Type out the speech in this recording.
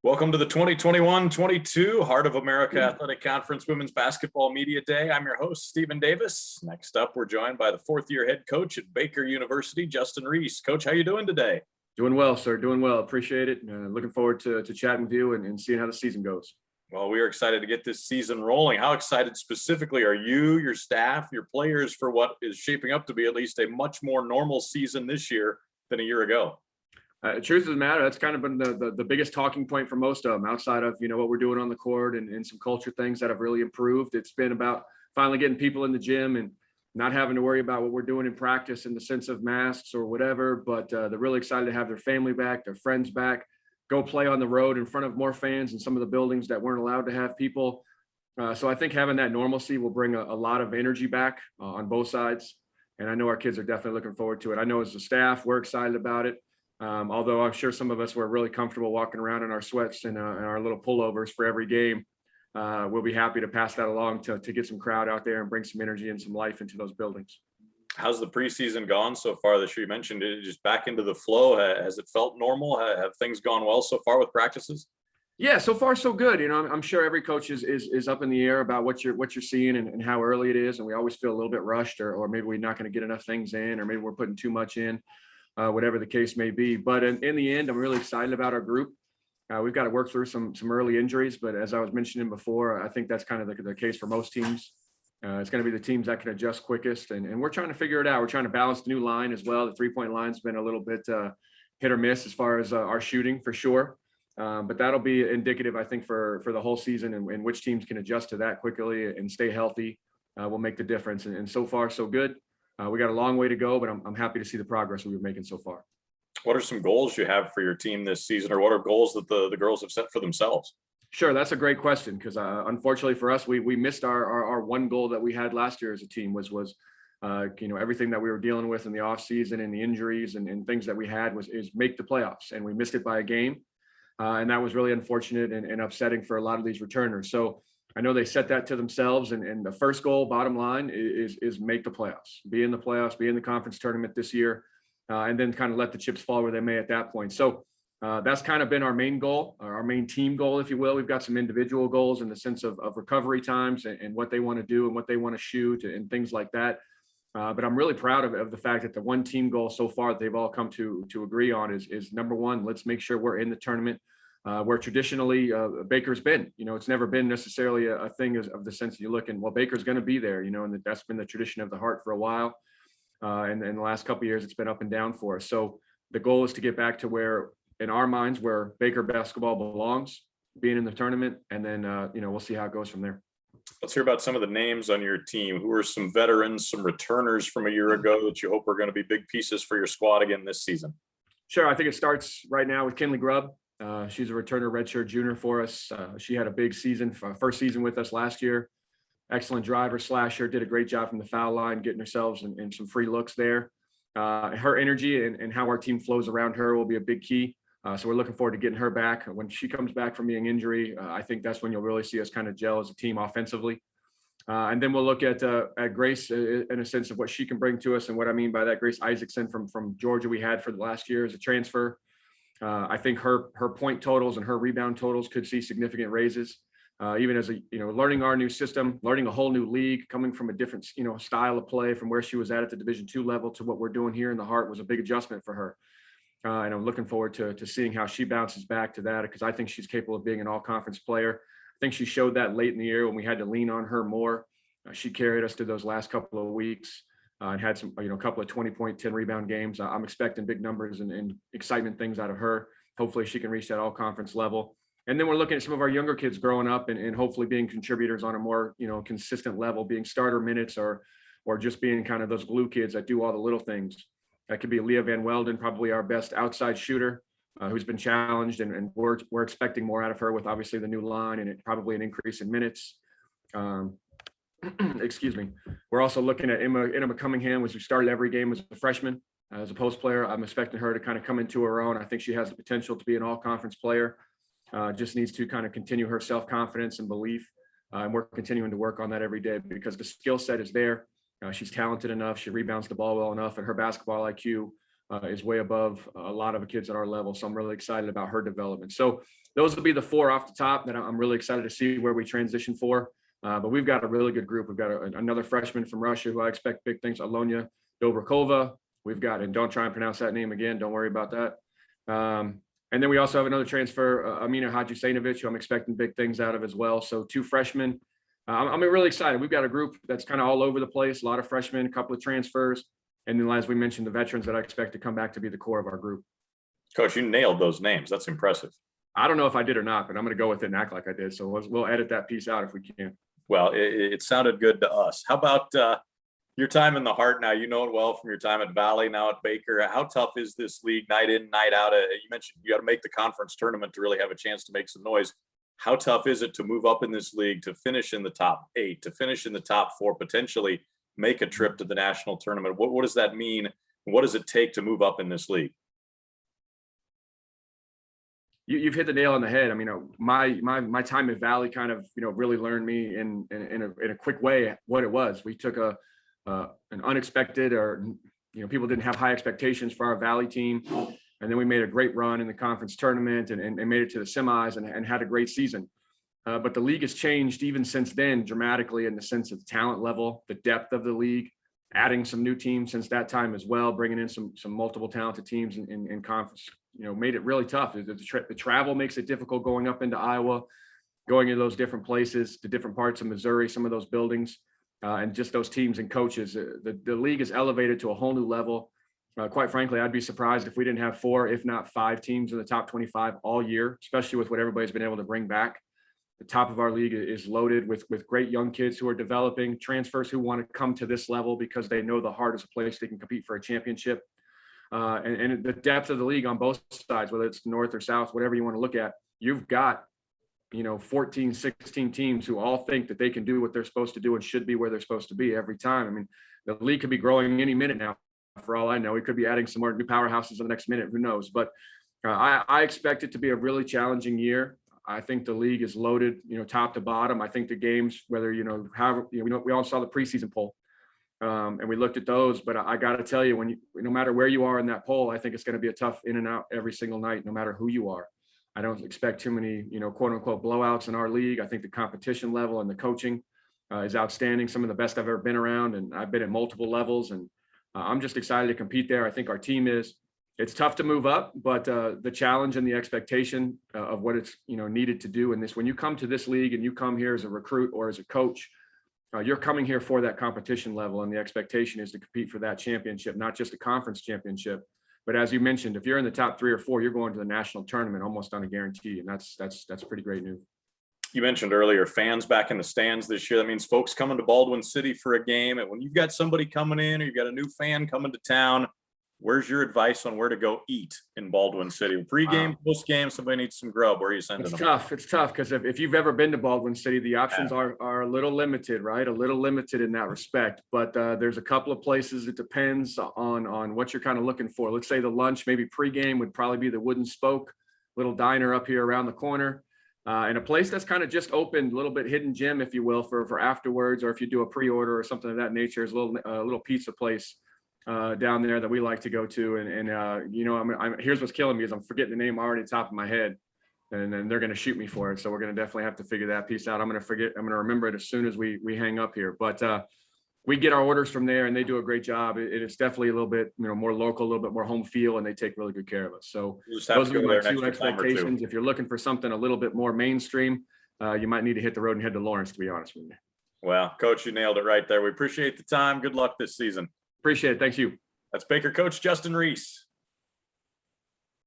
Welcome to the 2021-22 Heart of America Athletic Conference Women's Basketball Media Day. I'm your host, Stephen Davis. Next up, we're joined by the fourth-year head coach at Baker University, Justin Rees. Coach, how you doing today? Doing well, sir. Doing well. Appreciate it. Looking forward to chatting with you and seeing how the season goes. Well, we are excited to get this season rolling. How excited specifically are you, your staff, your players for what is shaping up to be at least a much more normal season this year than a year ago? Truth of the matter, that's kind of been the biggest talking point for most of them outside of, what we're doing on the court and some culture things that have really improved. It's been about finally getting people in the gym and not having to worry about what we're doing in practice in the sense of masks or whatever, but they're really excited to have their family back, their friends back, go play on the road in front of more fans in some of the buildings that weren't allowed to have people. So I think having that normalcy will bring a lot of energy back on both sides. And I know our kids are definitely looking forward to it. I know as a staff, we're excited about it. Although I'm sure some of us were really comfortable walking around in our sweats and our little pullovers for every game. We'll be happy to pass that along to get some crowd out there and bring some energy and some life into those buildings. How's the preseason gone so far this year? You mentioned it just back into the flow. Has it felt normal? Have things gone well so far with practices? Yeah, so far so good. I'm sure every coach is up in the air about what you're seeing and how early it is, and we always feel a little bit rushed, or maybe we're not going to get enough things in, or maybe we're putting too much in. Whatever the case may be. But in the end, I'm really excited about our group. We've got to work through some early injuries, but as I was mentioning before, I think that's kind of the case for most teams. It's going to be the teams that can adjust quickest, and we're trying to figure it out. We're trying to balance the new line as well. The three-point line's been a little bit hit or miss as far as our shooting for sure. But that'll be indicative, I think, for the whole season and which teams can adjust to that quickly and stay healthy will make the difference. And so far, so good. We got a long way to go, but I'm happy to see the progress we've been making so far. What are some goals you have for your team this season, or what are goals that the girls have set for themselves? Sure, that's a great question because unfortunately for us, we missed our one goal that we had last year as a team was everything that we were dealing with in the off season and the injuries and things that we had is make the playoffs, and we missed it by a game, and that was really unfortunate and upsetting for a lot of these returners. So I know they set that to themselves, and the first goal, bottom line, is make the playoffs, be in the conference tournament this year, and then kind of let the chips fall where they may at that point. So that's kind of been our main goal, our main team goal, if you will. We've got some individual goals in the sense of recovery times and what they want to do and what they want to shoot and things like that. But I'm really proud of the fact that the one team goal so far that they've all come to agree on is number one, let's make sure we're in the tournament. Where traditionally Baker's been, it's never been necessarily a thing of the sense you look and, well, Baker's going to be there, and that's been the tradition of the Heart for a while. And in the last couple of years, it's been up and down for us. So the goal is to get back to where, in our minds, where Baker basketball belongs, being in the tournament. And then, we'll see how it goes from there. Let's hear about some of the names on your team. Who are some veterans, some returners from a year ago that you hope are going to be big pieces for your squad again this season? Sure. I think it starts right now with Kinley Grubb. She's a returner redshirt junior for us. She had a big season, first season with us last year. Excellent driver, slasher, did a great job from the foul line, getting herself in some free looks there. Her energy and how our team flows around her will be a big key. So we're looking forward to getting her back. When she comes back from being injury, I think that's when you'll really see us kind of gel as a team offensively. And then we'll look at Grace in a sense of what she can bring to us. And what I mean by that, Grace Isaacson from Georgia we had for the last year as a transfer. I think her point totals and her rebound totals could see significant raises, even as learning our new system, learning a whole new league, coming from a different style of play from where she was at the Division II level to what we're doing here in the Heart was a big adjustment for her. And I'm looking forward to seeing how she bounces back to that, because I think she's capable of being an all-conference player. I think she showed that late in the year when we had to lean on her more. She carried us to those last couple of weeks. And had some, a couple of 20-point, 10-rebound games. I'm expecting big numbers and excitement things out of her. Hopefully she can reach that all-conference level. And then we're looking at some of our younger kids growing up and hopefully being contributors on a more, consistent level, being starter minutes or just being kind of those glue kids that do all the little things. That could be Leah Van Welden, probably our best outside shooter, who's been challenged, and we're expecting more out of her with obviously the new line and probably an increase in minutes. Excuse me. We're also looking at Emma Cunningham, which we started every game as a freshman. As a post player, I'm expecting her to kind of come into her own. I think she has the potential to be an all-conference player. Just needs to kind of continue her self-confidence and belief. And we're continuing to work on that every day because the skill set is there. She's talented enough. She rebounds the ball well enough, and her basketball IQ is way above a lot of the kids at our level. So I'm really excited about her development. So those will be the 4 off the top that I'm really excited to see where we transition for. But we've got a really good group. We've got another freshman from Russia who I expect big things, Alonia Dobrikova. We've got, and don't try and pronounce that name again. Don't worry about that. And then we also have another transfer, Amina Hadjusainovich, who I'm expecting big things out of as well. So 2 freshmen. I'm really excited. We've got a group that's kind of all over the place, a lot of freshmen, a couple of transfers. And then, as we mentioned, the veterans that I expect to come back to be the core of our group. Coach, you nailed those names. That's impressive. I don't know if I did or not, but I'm going to go with it and act like I did. So we'll edit that piece out if we can. Well, it sounded good to us. How about your time in the Heart now? You know it well from your time at Valley, now at Baker. How tough is this league night in, night out? You mentioned you got to make the conference tournament to really have a chance to make some noise. How tough is it to move up in this league, to finish in the top 8, to finish in the top 4, potentially make a trip to the national tournament? What does that mean? What does it take to move up in this league? You've hit the nail on the head. I mean, my time at Valley kind of, really learned me in a quick way what it was. We took an unexpected, or people didn't have high expectations for our Valley team, and then we made a great run in the conference tournament and made it to the semis and had a great season. But the league has changed even since then dramatically in the sense of the talent level, the depth of the league, adding some new teams since that time as well, bringing in some multiple talented teams in conference. Made it really tough. The travel makes it difficult going up into Iowa, going to those different places, to different parts of Missouri, some of those buildings, and just those teams and coaches. The league is elevated to a whole new level. Quite frankly, I'd be surprised if we didn't have 4, if not 5 teams in the top 25 all year, especially with what everybody's been able to bring back. The top of our league is loaded with great young kids who are developing, transfers who want to come to this level because they know the Heart is a place they can compete for a championship. And the depth of the league on both sides, whether it's north or south, whatever you want to look at, you've got, 14, 16 teams who all think that they can do what they're supposed to do and should be where they're supposed to be every time. I mean, the league could be growing any minute now, for all I know. We could be adding some more new powerhouses in the next minute, who knows? But I expect it to be a really challenging year. I think the league is loaded, top to bottom. I think the games, whether, however, we all saw the preseason poll. And we looked at those, but I got to tell you, no matter where you are in that poll, I think it's going to be a tough in and out every single night, no matter who you are. I don't expect too many, quote unquote blowouts in our league. I think the competition level and the coaching is outstanding. Some of the best I've ever been around, and I've been at multiple levels, and I'm just excited to compete there. I think our team is. It's tough to move up, but the challenge and the expectation of what it's needed to do in this. When you come to this league and you come here as a recruit or as a coach, you're coming here for that competition level, and the expectation is to compete for that championship, not just a conference championship. But as you mentioned, if you're in the top 3 or 4, you're going to the national tournament almost on a guarantee, and that's pretty great news. You mentioned earlier fans back in the stands this year. That means folks coming to Baldwin City for a game, and when you've got somebody coming in or you've got a new fan coming to town, where's your advice on where to go eat in Baldwin City? Pre-game, post-game, somebody needs some grub. Where are you sending them? It's tough because if you've ever been to Baldwin City, the options are a little limited, right? A little limited in that respect. But there's a couple of places. It depends on what you're kind of looking for. Let's say the lunch, maybe pre-game, would probably be the Wooden Spoke, little diner up here around the corner. And a place that's kind of just opened, a little bit hidden gem, if you will, for afterwards, or if you do a pre-order or something of that nature, is a little pizza place down there that we like to go to. And here's what's killing me is I'm forgetting the name already top of my head, and then they're going to shoot me for it. So we're going to definitely have to figure that piece out. I'm going to remember it as soon as we hang up here, but we get our orders from there and they do a great job. It's definitely a little bit, more local, a little bit more home feel, and they take really good care of us. So those are my 2 expectations. If you're looking for something a little bit more mainstream, you might need to hit the road and head to Lawrence, to be honest with you. Well, Coach, you nailed it right there. We appreciate the time. Good luck this season. Appreciate it. Thanks you. That's Baker coach Justin Rees.